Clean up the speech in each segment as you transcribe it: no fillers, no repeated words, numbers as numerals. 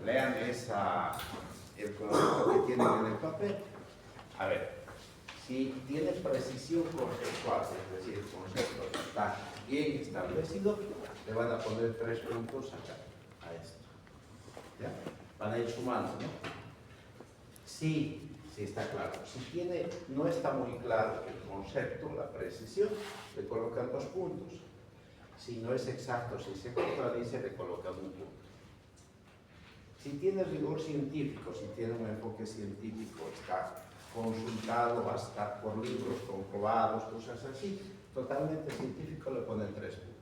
lean el concepto que tienen en el papel. A ver, si tiene precisión conceptual, es decir, el concepto está bien establecido, le van a poner 3 puntos acá, a esto. ¿Ya? Van a ir sumando, ¿no? Sí está claro. Si no está muy claro el concepto, la precisión, le colocan 2 puntos. Si no es exacto, si se contradice, le colocan 1 punto. Si tiene rigor científico, si tiene un enfoque científico, está consultado, va a estar por libros comprobados, cosas así, totalmente científico, le ponen 3 puntos.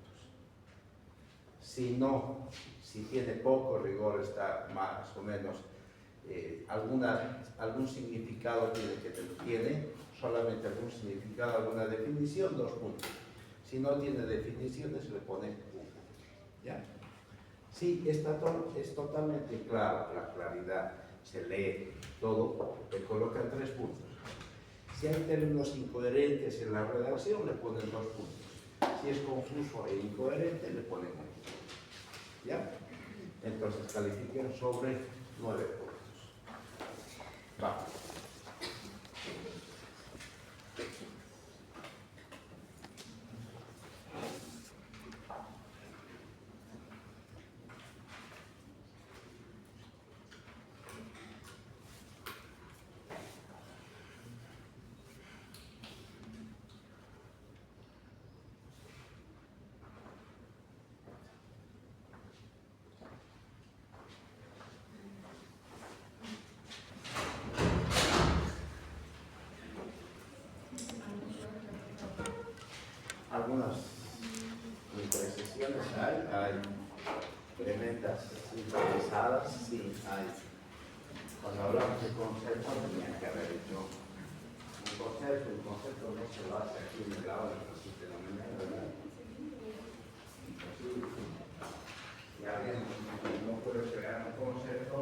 Si no, si tiene poco rigor, está más o menos, algún significado tiene solamente algún significado, alguna definición, 2 puntos. Si no tiene definiciones, le pone 1 punto. ¿Ya? Sí, es totalmente claro, la claridad, se lee todo, le colocan 3 puntos. Si hay términos incoherentes en la redacción, le ponen 2 puntos. Si es confuso e incoherente, le ponen 1 punto. ¿Ya? Entonces califiquen sobre 9 puntos. Vamos. Algunas imprecisiones hay tremendas improvisadas, sí hay. Cuando hablamos de concepto, tenía que haber hecho un concepto, el concepto no se lo hace aquí en el aula, de la mañana, ¿verdad? Y alguien no puede crear un concepto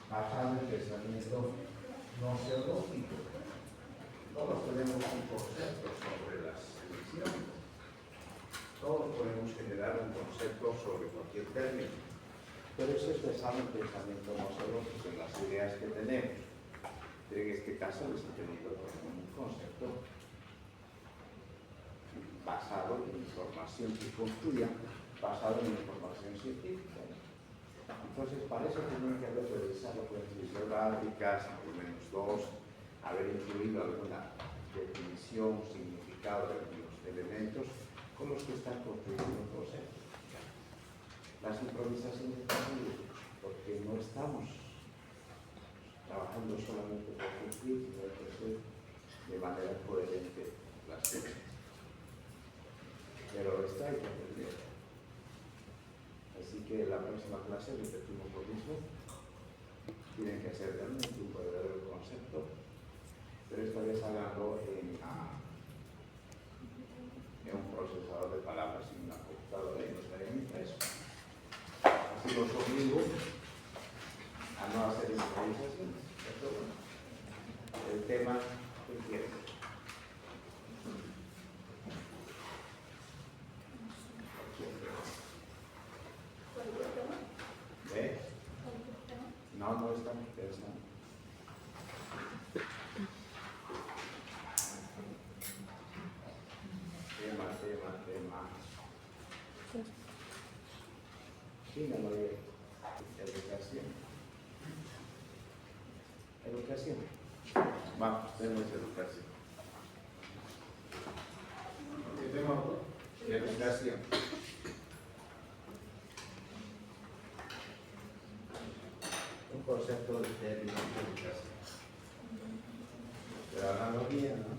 basado en pensamiento no geológico. Todos tenemos un concepto sobre las emisiones. Todos podemos generar un concepto sobre cualquier término. Pero eso es basado en pensamiento no geológico, en las ideas que tenemos. Pero en este caso les he tenido un concepto basado en información que construya, basado en información científica. Entonces, para eso tienen que haber revisado fuentes bibliográficas, al menos 2, haber incluido alguna definición, significado de algunos elementos con los que están construyendo un concepto. Las improvisaciones también, porque no estamos trabajando solamente por cumplir, sino que hacer de manera coherente las cosas. Pero esto hay que aprender. Así que la próxima clase repetimos lo mismo. Tienen que hacer realmente un verdadero concepto, pero esta vez háganlo en un procesador de palabras y una computadora y no estaré en impreso. Así los obligo a no hacer improvisaciones. El tema que quieren. ¿Ve? No estamos pensando. Tema. Sí, no lo veo. Educación. Vamos, tenemos educación. ¿Qué tema? Educación. Un concepto de término de educación. Pero analogía, ¿no?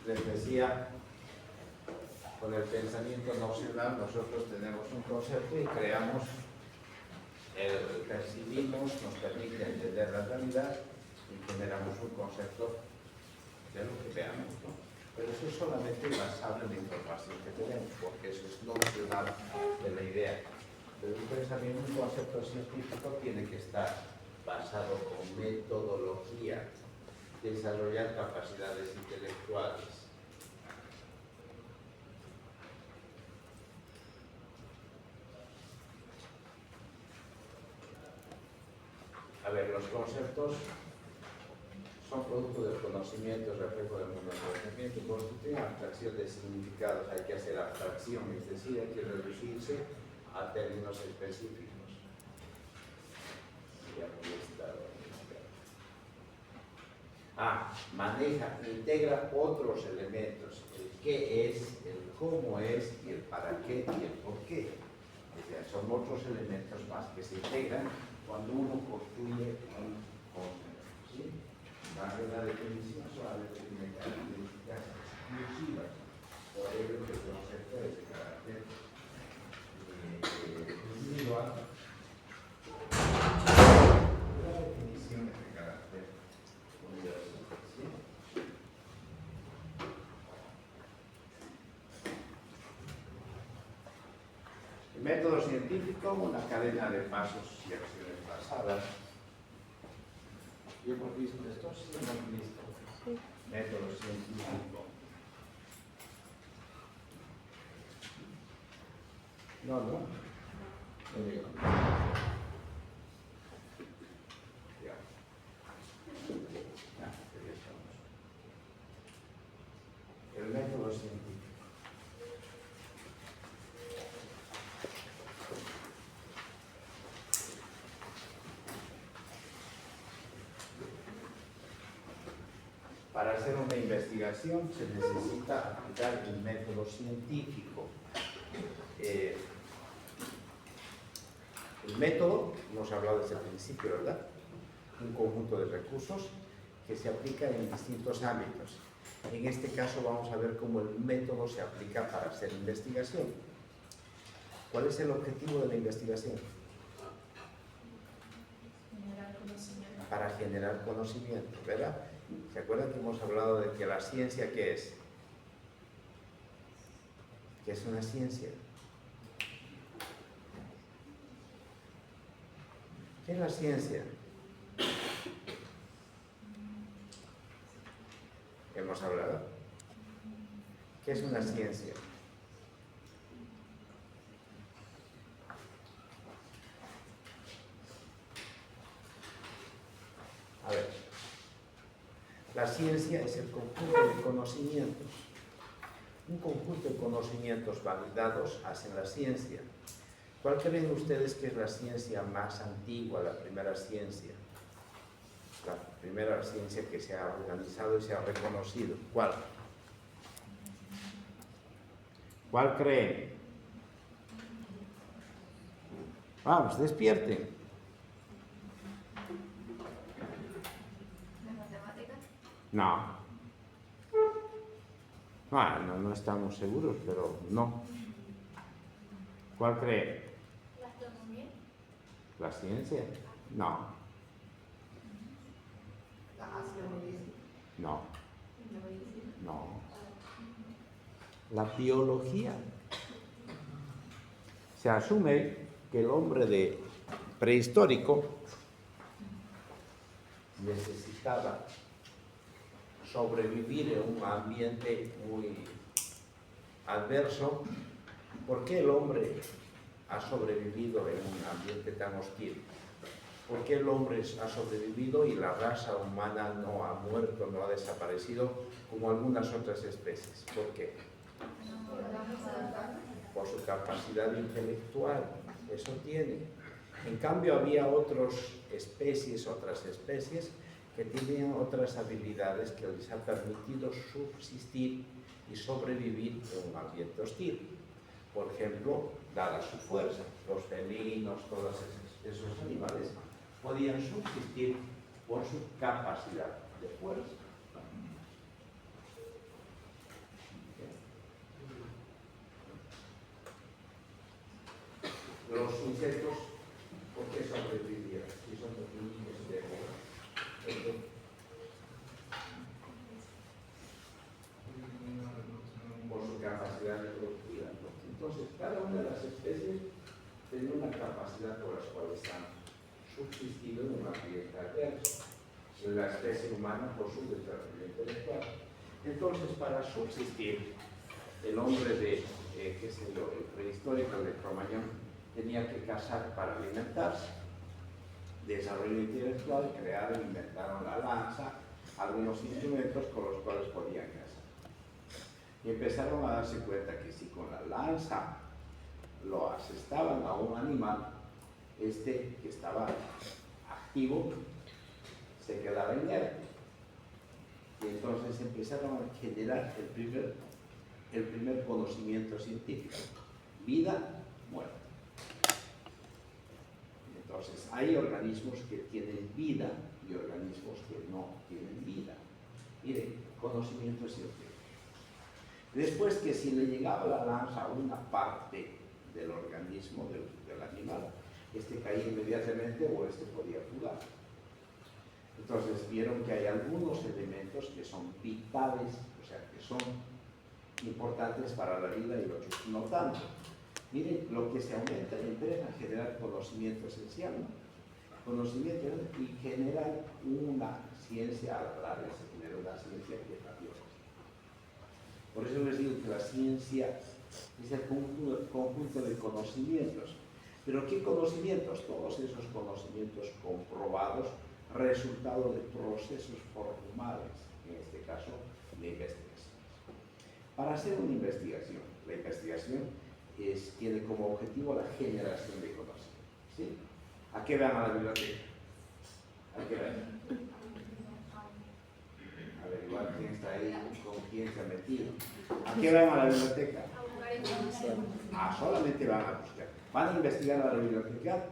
Les decía, con el pensamiento nocional nosotros tenemos un concepto y creamos, percibimos, nos permite entender la realidad y generamos un concepto de lo que veamos, ¿no? Pero eso es solamente basado en la información que tenemos, porque eso es lo opcional de la idea. Pero un pensamiento, un concepto científico tiene que estar basado con metodología, desarrollar capacidades intelectuales. A ver, los conceptos son producto del conocimiento, reflejo del mundo del conocimiento, constituyen abstracción de significados. Hay que hacer abstracción, es decir, hay que reducirse a términos específicos. Maneja, integra otros elementos, el qué es, el cómo es, y el para qué y el por qué. O sea, son otros elementos más que se integran cuando uno construye un concepto. ¿Sí? La definición solamente tiene características exclusivas, por ello que el concepto es de carácter individual. La definición es de carácter universal. ¿Sí? El método científico, una cadena de pasos y acciones basadas. ¿Yo hemos visto esto? Sí, hemos visto. Sí. Método científico. No. No digo. Ya. Ya estamos. El método científico. Para hacer una investigación se necesita aplicar el método científico. El método, hemos hablado desde el principio, ¿verdad? Un conjunto de recursos que se aplican en distintos ámbitos. En este caso vamos a ver cómo el método se aplica para hacer investigación. ¿Cuál es el objetivo de la investigación? Generar conocimiento. Para generar conocimiento, ¿verdad? ¿Se acuerdan que hemos hablado de que la ciencia qué es? ¿Qué es una ciencia? ¿Qué es la ciencia? Hemos hablado. ¿Qué es una ciencia? A ver, la ciencia es el conjunto de conocimientos. Un conjunto de conocimientos validados hacen la ciencia. ¿Cuál creen ustedes que es la ciencia más antigua, la primera ciencia? La primera ciencia que se ha organizado y se ha reconocido. ¿Cuál? ¿Cuál creen? Vamos, despierten. ¿La matemática? No. No estamos seguros, pero no. ¿Cuál cree? ¿La astronomía? ¿La ciencia? No. ¿La astronomía? No. ¿La medicina? No. La biología. Se asume que el hombre prehistórico necesitaba sobrevivir en un ambiente muy adverso. ¿Por qué el hombre ha sobrevivido en un ambiente tan hostil? ¿Por qué el hombre ha sobrevivido y la raza humana no ha muerto, no ha desaparecido como algunas otras especies? ¿Por qué? Por su capacidad intelectual, eso tiene. En cambio había otras especies que tenían otras habilidades que les han permitido subsistir y sobrevivir en un ambiente hostil. Por ejemplo, dada su fuerza, los felinos, todos esos animales podían subsistir por su capacidad de fuerza. Los insectos, ¿por qué sobrevivían? Si son pequeños de gran productividad. Entonces, cada una de las especies tiene una capacidad por las cuales han subsistido en un ambiente adverso. La especie humana por su desarrollo intelectual. Entonces, para subsistir, el hombre de, qué sé yo, el prehistórico de Cromañón, tenía que cazar para alimentarse. Desarrollo intelectual, crearon, inventaron la lanza, algunos instrumentos con los cuales podían cazar. Y empezaron a darse cuenta que si con la lanza lo asestaban a un animal, que estaba activo, se quedaba inerte. Y entonces empezaron a generar el primer conocimiento científico: vida, muerte. Entonces, hay organismos que tienen vida y organismos que no tienen vida. Mire, conocimiento científico. Después, que si le llegaba la lanza a una parte del organismo del animal, caía inmediatamente o podía fugar. Entonces vieron que hay algunos elementos que son vitales, o sea, que son importantes para la vida y otros no tanto. Miren, lo que se aumenta empieza a generar conocimiento esencial, ¿no? Conocimiento y generar una ciencia, a la larga se genera una ciencia que es la biología. Por eso les digo que la ciencia es el conjunto de conocimientos. ¿Pero qué conocimientos? Todos esos conocimientos comprobados, resultado de procesos formales, en este caso de investigaciones. Para hacer una investigación, la investigación tiene como objetivo la generación de conocimiento, ¿sí? ¿A qué van a la biblioteca? ¿A qué van? Averiguar quién está ahí, con quién se ha metido. ¿A qué van a la biblioteca? A buscar información. Solamente van a buscar. ¿Van a investigar a la biblioteca?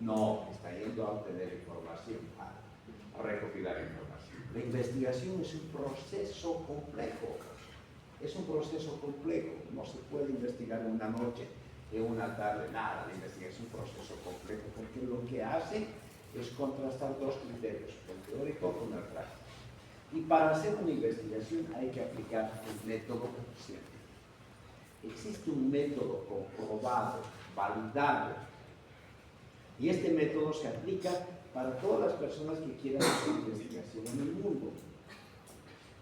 No, están yendo a obtener información, a recopilar información. La investigación es un proceso complejo. Es un proceso complejo. No se puede investigar en una noche, en una tarde, nada. La investigación es un proceso complejo porque lo que hace es contrastar dos criterios, el teórico con el práctico. Y para hacer una investigación hay que aplicar el método científico. Existe un método comprobado, validado, y este método se aplica para todas las personas que quieran hacer investigación en el mundo.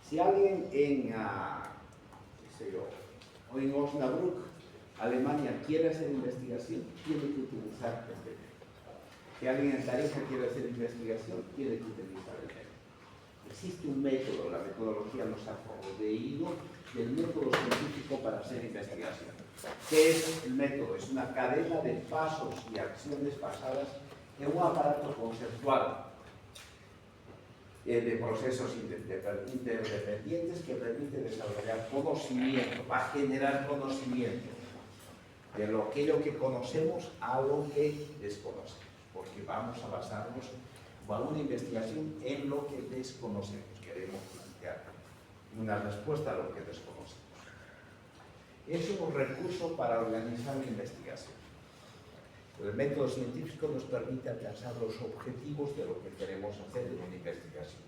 Si alguien en Osnabrück, Alemania, quiere hacer investigación, tiene que utilizar este método. Si alguien en Tarija quiere hacer investigación, tiene que utilizar el método. Existe un método, la metodología nos ha proveído del método científico para hacer investigación. ¿Qué es el método? Es una cadena de pasos y acciones basadas en un aparato conceptual de procesos interdependientes que permite desarrollar conocimiento, va a generar conocimiento de aquello que conocemos a lo que desconocemos, porque vamos a basarnos en una investigación en lo que desconocemos. Queremos plantear una respuesta a lo que desconocemos. Es un recurso para organizar la investigación. El método científico nos permite alcanzar los objetivos de lo que queremos hacer en una investigación.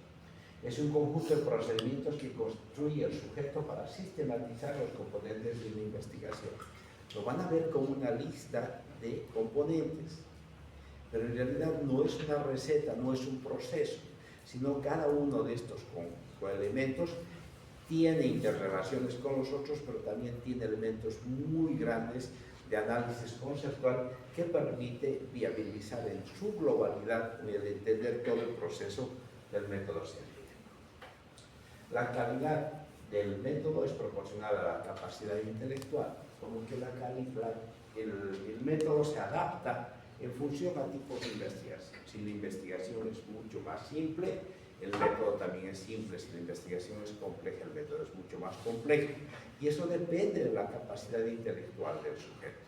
Es un conjunto de procedimientos que construye el sujeto para sistematizar los componentes de una investigación. Lo van a ver como una lista de componentes, pero en realidad no es una receta, no es un proceso, sino cada uno de estos elementos tiene interrelaciones con los otros, pero también tiene elementos muy grandes de análisis conceptual que permite viabilizar en su globalidad el entender todo el proceso del método científico. La calidad del método es proporcional a la capacidad intelectual, como que el método se adapta en función a tipos de investigación. Si la investigación es mucho más simple, el método también es simple. Si la investigación es compleja, el método es mucho más complejo. Y eso depende de la capacidad intelectual del sujeto.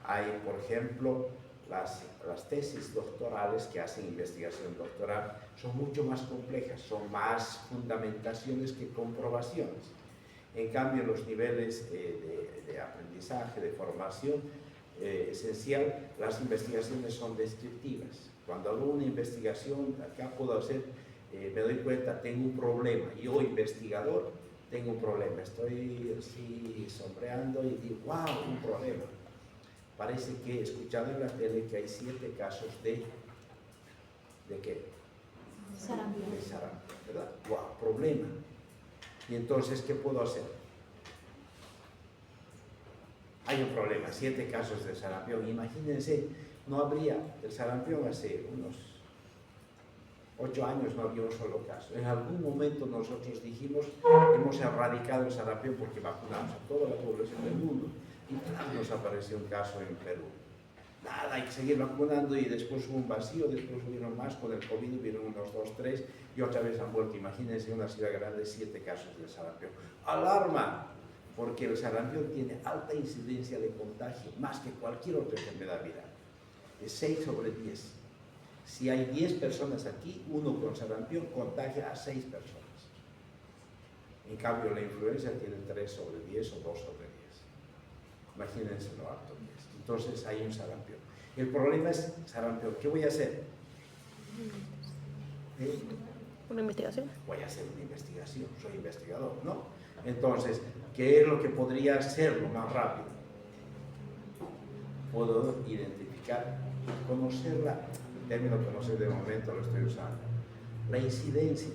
Hay, por ejemplo, las tesis doctorales que hacen investigación doctoral son mucho más complejas, son más fundamentaciones que comprobaciones. En cambio, los niveles de aprendizaje, de formación esencial, las investigaciones son descriptivas. Cuando hago una investigación, acá puedo hacer, me doy cuenta, tengo un problema. Yo, investigador, tengo un problema, estoy así sombreando y digo, wow, un problema. Parece que he escuchado en la tele que hay 7 casos ¿de qué? Sarampión. De sarampión, ¿verdad? Wow, problema. Y entonces, ¿qué puedo hacer? Hay un problema, 7 casos de sarampión. Imagínense, no habría el sarampión hace unos 8 años, no había un solo caso. En algún momento nosotros dijimos, hemos erradicado el sarampión porque vacunamos a toda la población del mundo y nos apareció un caso en Perú. Nada, hay que seguir vacunando y después hubo un vacío, después hubieron más, con el COVID hubieron unos 2, 3 y otra vez han vuelto. Imagínense una ciudad grande, 7 casos de sarampión. ¡Alarma! Porque el sarampión tiene alta incidencia de contagio, más que cualquier otra enfermedad viral. Es 6 sobre 10. Si hay 10 personas aquí, uno con sarampión contagia a 6 personas. En cambio, la influenza tiene 3 sobre 10 o 2 sobre 10. Imagínense lo alto que es. Entonces hay un sarampión. El problema es sarampión. ¿Qué voy a hacer? ¿Una investigación? Voy a hacer una investigación. Soy investigador, ¿no? Entonces, ¿qué es lo que podría hacer lo más rápido? Puedo identificar, conocerla. El término conocer de momento lo estoy usando. La incidencia.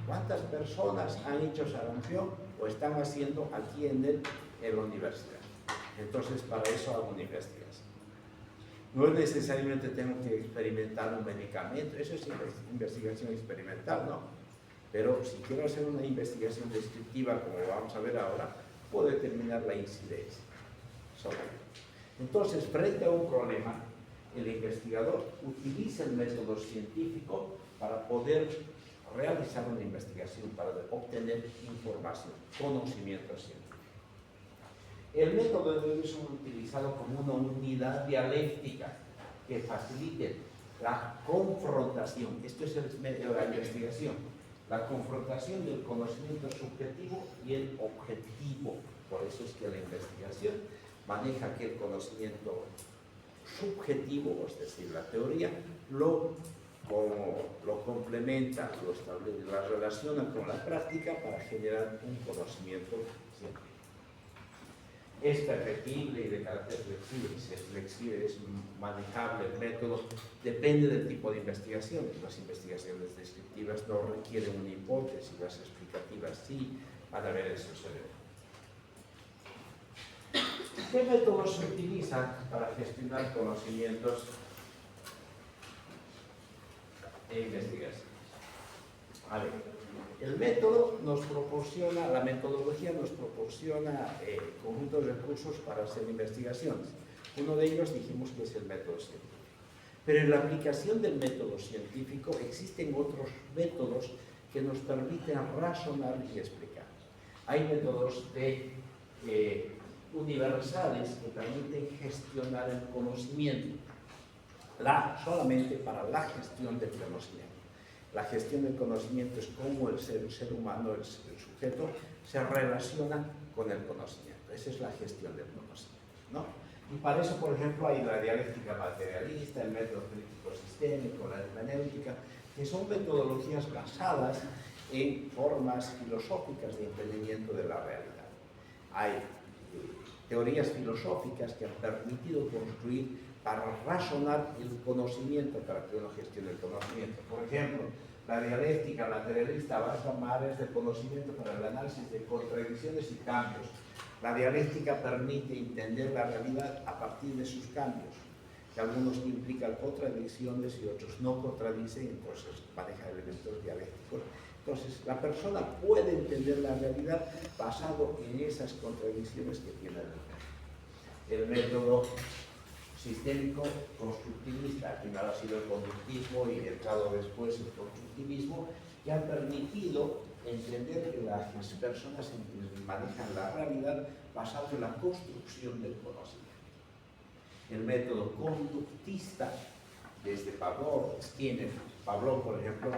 ¿Cuántas personas han hecho sarampión o están haciendo aquí en la universidad? Entonces, para eso hago una investigación. No es necesariamente tengo que experimentar un medicamento, eso es investigación experimental, ¿no? Pero si quiero hacer una investigación descriptiva, como vamos a ver ahora, puedo determinar la incidencia sobre ello. Entonces, frente a un problema, el investigador utiliza el método científico para poder realizar una investigación, para obtener información, conocimiento científico. El método debe ser utilizado como una unidad dialéctica que facilite la confrontación. Esto es el medio de la investigación, la confrontación del conocimiento subjetivo y el objetivo. Por eso es que la investigación maneja que el conocimiento subjetivo, es decir, la teoría, lo complementa, lo establece, la relaciona con la práctica para generar un conocimiento científico. Es perfectible y de carácter flexible. Si es flexible, es manejable el método, depende del tipo de investigación. Las investigaciones descriptivas no requieren una hipótesis, las explicativas sí, van a ver eso suceder. ¿Qué métodos se utilizan para gestionar conocimientos e investigaciones? A ver, el método nos proporciona, la metodología nos proporciona conjuntos de recursos para hacer investigaciones. Uno de ellos dijimos que es el método científico. Pero en la aplicación del método científico existen otros métodos que nos permiten razonar y explicar. Hay métodos universales que permiten gestionar el conocimiento, solamente para la gestión del conocimiento. La gestión del conocimiento es cómo el ser humano, el sujeto, se relaciona con el conocimiento. Esa es la gestión del conocimiento, ¿no? Y para eso, por ejemplo, hay la dialéctica materialista, el método crítico sistémico, la hermenéutica, que son metodologías basadas en formas filosóficas de entendimiento de la realidad. Hay teorías filosóficas que han permitido construir para razonar el conocimiento, para que uno gestione el conocimiento. Por ejemplo, la dialéctica materialista basa mares de conocimiento para el análisis de contradicciones y cambios. La dialéctica permite entender la realidad a partir de sus cambios, que algunos implican contradicciones y otros no contradicen, entonces maneja elementos dialécticos. Entonces, la persona puede entender la realidad basado en esas contradicciones que tiene el método sistémico constructivista. Primero ha sido el conductismo y entrado después el constructivismo, que han permitido entender que las personas manejan la realidad basado en la construcción del conocimiento. El método conductista, desde Pavlov, Skinner, Pavlov, por ejemplo,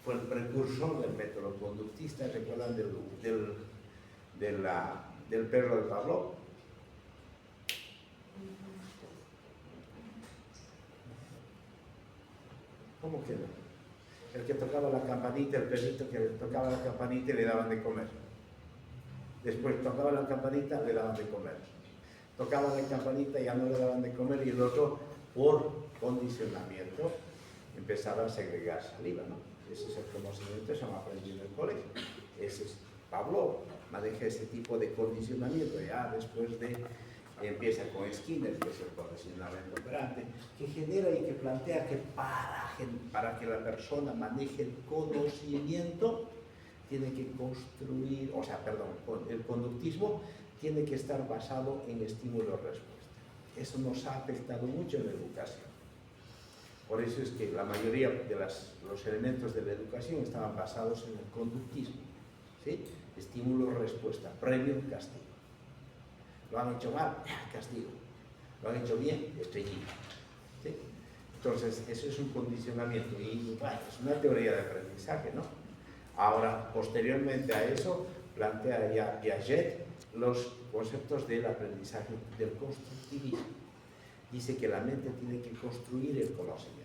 fue el precursor del método conductista. ¿Recuerdan del perro de Pavlov? ¿Cómo que no? El que tocaba la campanita, el perrito que tocaba la campanita y le daban de comer. Después tocaba la campanita, le daban de comer. Tocaba la campanita, ya no le daban de comer, y el otro, por condicionamiento, empezaba a segregar saliva, ¿no? Ese es el conocimiento, se me aprendido en el colegio. Ese es Pablo, maneja ese tipo de condicionamiento, ya después de, empieza con Skinner, que es el condicionamiento operante, que genera y que plantea que para que la persona maneje el conocimiento, tiene que construir, el conductismo tiene que estar basado en estímulo-respuesta. Eso nos ha afectado mucho en la educación. Por eso es que la mayoría de los elementos de la educación estaban basados en el conductismo, ¿sí? Estímulo-respuesta, premio, castigo. Lo han hecho mal, castigo. Lo han hecho bien, estrellita. ¿Sí? Entonces, eso es un condicionamiento y bueno, es una teoría de aprendizaje, ¿no? Ahora, posteriormente a eso, plantea ya Piaget los conceptos del aprendizaje del constructivismo. Dice que la mente tiene que construir el conocimiento.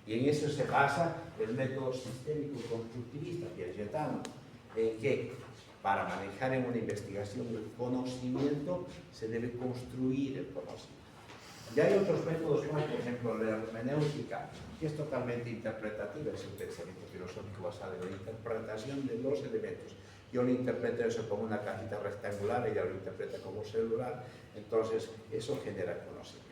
Y en eso se basa el método sistémico constructivista piagetiano, en que para manejar en una investigación el conocimiento se debe construir el conocimiento. Y hay otros métodos más, por ejemplo, la hermenéutica, que es totalmente interpretativa, es un pensamiento filosófico basado en la interpretación de los elementos. Yo lo interpreto eso como una cajita rectangular, ella lo interpreta como celular, entonces eso genera conocimiento.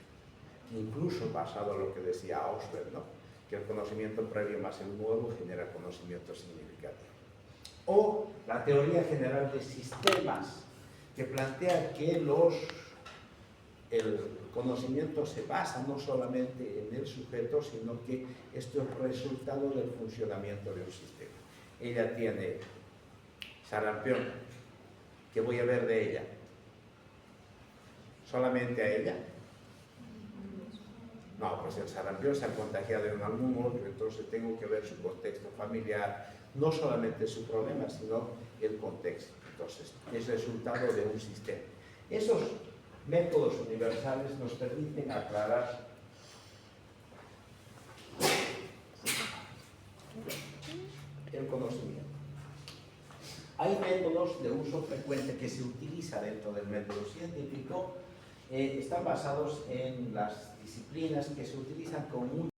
Incluso basado en lo que decía Ausberg, ¿no? Que el conocimiento previo más el nuevo genera conocimiento significativo. O la teoría general de sistemas, que plantea que el conocimiento se basa no solamente en el sujeto, sino que esto es resultado del funcionamiento de un sistema. Ella tiene sarampión, ¿qué voy a ver de ella? ¿Solamente a ella? No, pues el sarampión se ha contagiado en algún otro, entonces tengo que ver su contexto familiar, no solamente su problema, sino el contexto. Entonces, es resultado de un sistema. Esos métodos universales nos permiten aclarar el conocimiento. Hay métodos de uso frecuente que se utiliza dentro del método científico, están basados en las disciplinas que se utilizan con mucho